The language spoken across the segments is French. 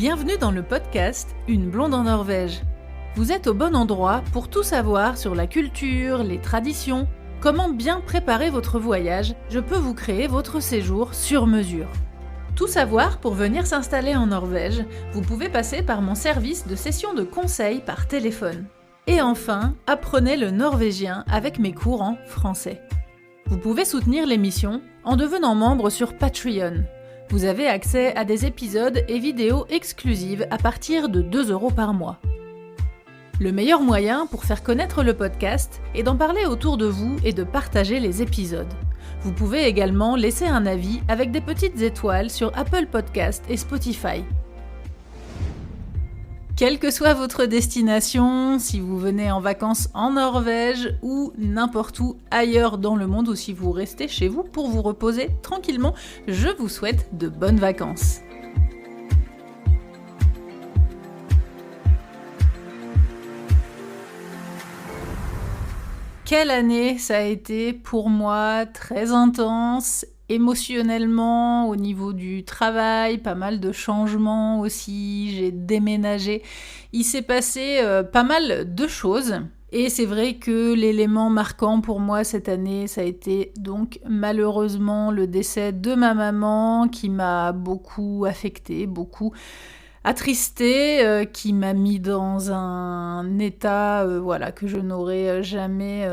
Bienvenue dans le podcast Une blonde en Norvège. Vous êtes au bon endroit pour tout savoir sur la culture, les traditions, comment bien préparer votre voyage. Je peux vous créer votre séjour sur mesure. Tout savoir pour venir s'installer en Norvège, vous pouvez passer par mon service de session de conseil par téléphone. Et enfin, apprenez le norvégien avec mes cours en français. Vous pouvez soutenir l'émission en devenant membre sur Patreon. Vous avez accès à des épisodes et vidéos exclusives à partir de 2 € par mois. Le meilleur moyen pour faire connaître le podcast est d'en parler autour de vous et de partager les épisodes. Vous pouvez également laisser un avis avec des petites étoiles sur Apple Podcast et Spotify. Quelle que soit votre destination, si vous venez en vacances en Norvège ou n'importe où ailleurs dans le monde ou si vous restez chez vous pour vous reposer tranquillement, je vous souhaite de bonnes vacances. Quelle année ça a été pour moi, très intense, émotionnellement, au niveau du travail, pas mal de changements aussi, j'ai déménagé. Il s'est passé pas mal de choses. Et c'est vrai que l'élément marquant pour moi cette année, ça a été donc malheureusement le décès de ma maman qui m'a beaucoup affectée, beaucoup attristée, qui m'a mis dans un état que je n'aurais jamais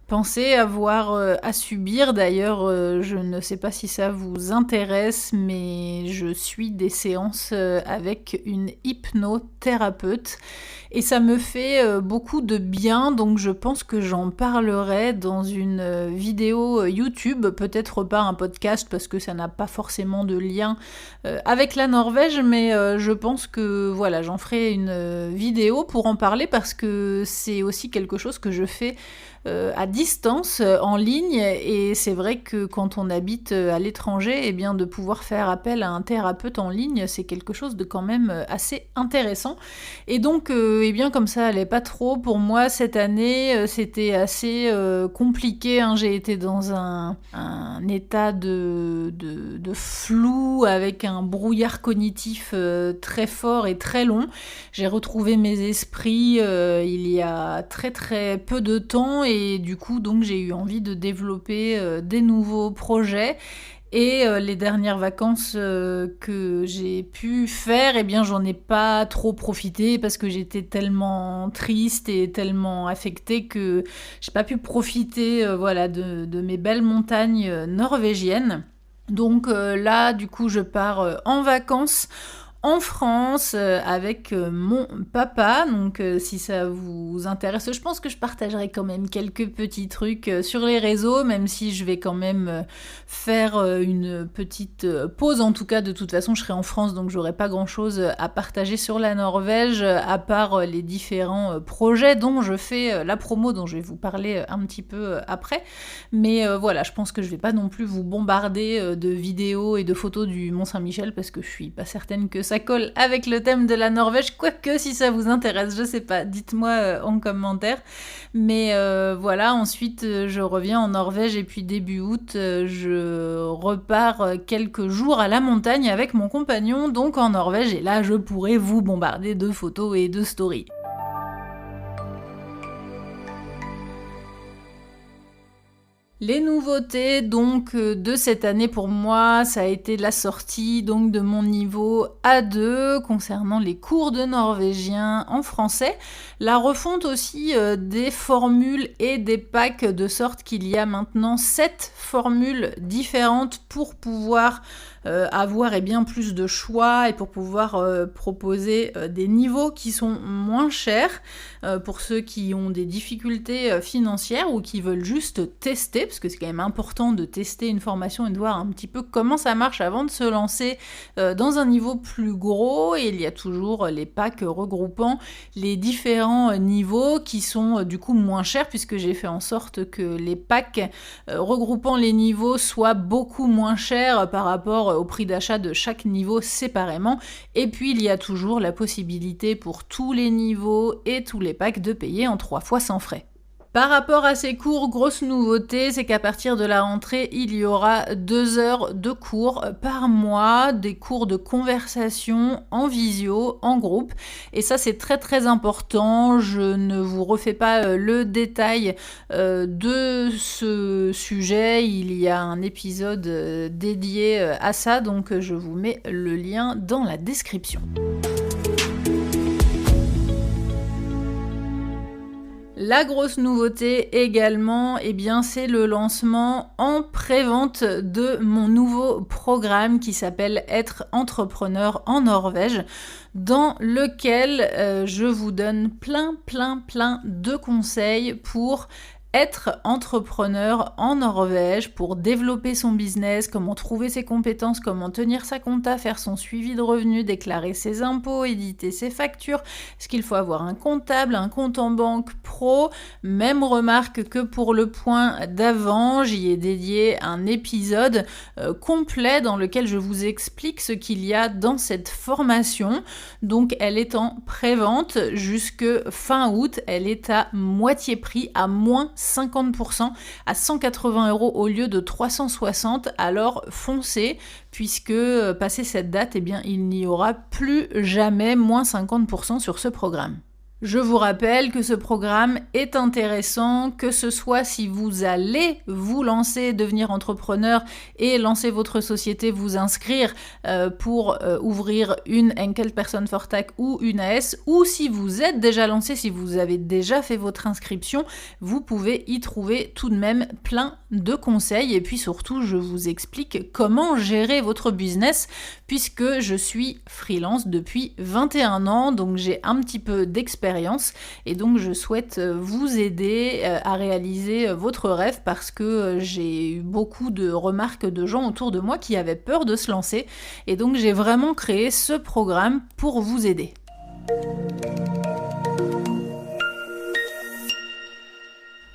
pensé avoir à subir. D'ailleurs, je ne sais pas si ça vous intéresse, mais je suis des séances avec une hypnothérapeute et ça me fait beaucoup de bien, donc je pense que j'en parlerai dans une vidéo YouTube, peut-être pas un podcast parce que ça n'a pas forcément de lien avec la Norvège, mais je pense que voilà, j'en ferai une vidéo pour en parler parce que c'est aussi quelque chose que je fais à distance, en ligne, et c'est vrai que quand on habite à l'étranger, eh bien de pouvoir faire appel à un thérapeute en ligne, c'est quelque chose de quand même assez intéressant. Et donc, eh bien comme ça allait pas trop pour moi cette année, c'était assez compliqué, hein. J'ai été dans un état de flou avec un brouillard cognitif très fort et très long. J'ai retrouvé mes esprits il y a très très peu de temps et du coup donc j'ai eu envie de développer des nouveaux projets. Et les dernières vacances que j'ai pu faire, eh bien j'en ai pas trop profité parce que j'étais tellement triste et tellement affectée que j'ai pas pu profiter de mes belles montagnes norvégiennes. Donc là du coup je pars en vacances en France avec mon papa, donc si ça vous intéresse, je pense que je partagerai quand même quelques petits trucs sur les réseaux, même si je vais quand même faire une petite pause. En tout cas, de toute façon, je serai en France, donc j'aurai pas grand-chose à partager sur la Norvège, à part les différents projets dont je fais la promo, dont je vais vous parler un petit peu après. Mais voilà, je pense que je vais pas non plus vous bombarder de vidéos et de photos du Mont-Saint-Michel, parce que je suis pas certaine que ça colle avec le thème de la Norvège, quoique si ça vous intéresse, je sais pas, dites-moi en commentaire. Mais voilà, ensuite je reviens en Norvège et puis début août, je repars quelques jours à la montagne avec mon compagnon, donc en Norvège, et là je pourrai vous bombarder de photos et de stories. Les nouveautés donc de cette année pour moi, ça a été la sortie donc de mon niveau A2 concernant les cours de norvégien en français, la refonte aussi des formules et des packs, de sorte qu'il y a maintenant 7 formules différentes pour pouvoir avoir bien plus de choix et pour pouvoir proposer des niveaux qui sont moins chers pour ceux qui ont des difficultés financières ou qui veulent juste tester, parce que c'est quand même important de tester une formation et de voir un petit peu comment ça marche avant de se lancer dans un niveau plus gros. Et il y a toujours les packs regroupant les différents niveaux qui sont du coup moins chers, puisque j'ai fait en sorte que les packs regroupant les niveaux soient beaucoup moins chers par rapport au prix d'achat de chaque niveau séparément. Et puis il y a toujours la possibilité pour tous les niveaux et tous les packs de payer en 3 fois sans frais. Par rapport à ces cours, grosse nouveauté, c'est qu'à partir de la rentrée, il y aura 2 heures de cours par mois, des cours de conversation en visio, en groupe. Et ça, c'est très très important. Je ne vous refais pas le détail de ce sujet. Il y a un épisode dédié à ça, donc je vous mets le lien dans la description. La grosse nouveauté également, c'est le lancement en pré-vente de mon nouveau programme qui s'appelle Être entrepreneur en Norvège, dans lequel je vous donne plein de conseils pour être entrepreneur en Norvège, pour développer son business, comment trouver ses compétences, comment tenir sa compta, faire son suivi de revenus, déclarer ses impôts, éditer ses factures. Est-ce qu'il faut avoir un comptable, un compte en banque pro? Même remarque que pour le point d'avant, j'y ai dédié un épisode complet dans lequel je vous explique ce qu'il y a dans cette formation. Donc elle est en pré-vente jusque fin août. Elle est à moitié prix, à moins 50%, à 180 € au lieu de 360, alors foncez, puisque passé cette date, il n'y aura plus jamais moins 50% sur ce programme. Je vous rappelle que ce programme est intéressant, que ce soit si vous allez vous lancer, devenir entrepreneur et lancer votre société, vous inscrire pour ouvrir une Enkeltpersonforetak ou une AS, ou si vous êtes déjà lancé, si vous avez déjà fait votre inscription, vous pouvez y trouver tout de même plein de conseils. Et puis surtout, je vous explique comment gérer votre business, puisque je suis freelance depuis 21 ans, donc j'ai un petit peu d'expérience. Et donc je souhaite vous aider à réaliser votre rêve, parce que j'ai eu beaucoup de remarques de gens autour de moi qui avaient peur de se lancer, et donc j'ai vraiment créé ce programme pour vous aider.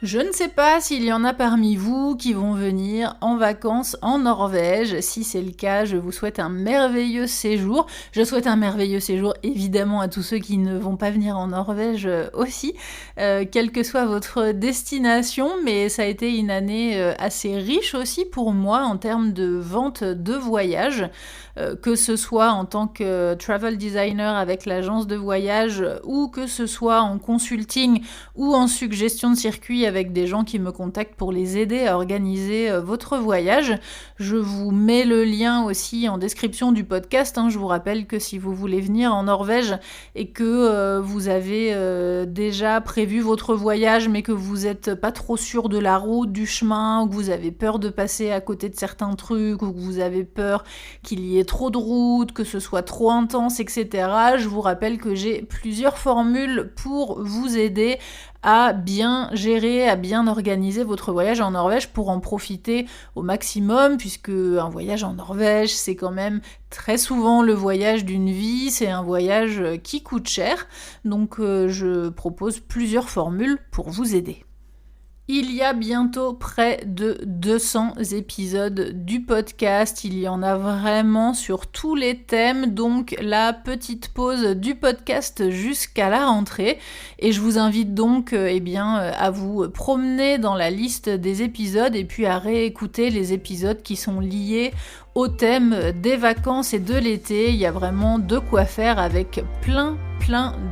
Je ne sais pas s'il y en a parmi vous qui vont venir en vacances en Norvège. Si c'est le cas, je vous souhaite un merveilleux séjour. Je souhaite un merveilleux séjour évidemment à tous ceux qui ne vont pas venir en Norvège aussi, quelle que soit votre destination, mais ça a été une année assez riche aussi pour moi en termes de vente de voyages, que ce soit en tant que travel designer avec l'agence de voyage, ou que ce soit en consulting ou en suggestion de circuit avec des gens qui me contactent pour les aider à organiser votre voyage. Je vous mets le lien aussi en description du podcast. Je vous rappelle que si vous voulez venir en Norvège et que vous avez déjà prévu votre voyage, mais que vous n'êtes pas trop sûr de la route, du chemin, ou que vous avez peur de passer à côté de certains trucs, ou que vous avez peur qu'il y ait trop de route, que ce soit trop intense, etc., je vous rappelle que j'ai plusieurs formules pour vous aider à bien gérer, à bien organiser votre voyage en Norvège pour en profiter au maximum, puisque un voyage en Norvège, c'est quand même très souvent le voyage d'une vie, c'est un voyage qui coûte cher, donc je propose plusieurs formules pour vous aider. Il y a bientôt près de 200 épisodes du podcast, il y en a vraiment sur tous les thèmes, donc la petite pause du podcast jusqu'à la rentrée, et je vous invite donc à vous promener dans la liste des épisodes et puis à réécouter les épisodes qui sont liés au thème des vacances et de l'été. Il y a vraiment de quoi faire avec plein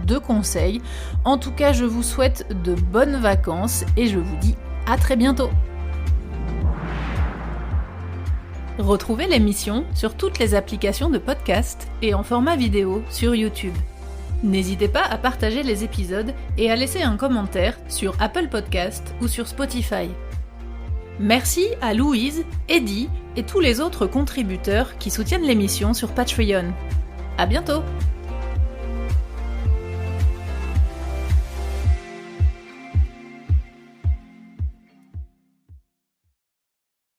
de conseils. En tout cas, je vous souhaite de bonnes vacances et je vous dis à très bientôt. Retrouvez l'émission sur toutes les applications de podcast et en format vidéo sur YouTube. N'hésitez pas à partager les épisodes et à laisser un commentaire sur Apple Podcast ou sur Spotify. Merci à Louise, Eddie et tous les autres contributeurs qui soutiennent l'émission sur Patreon. À bientôt!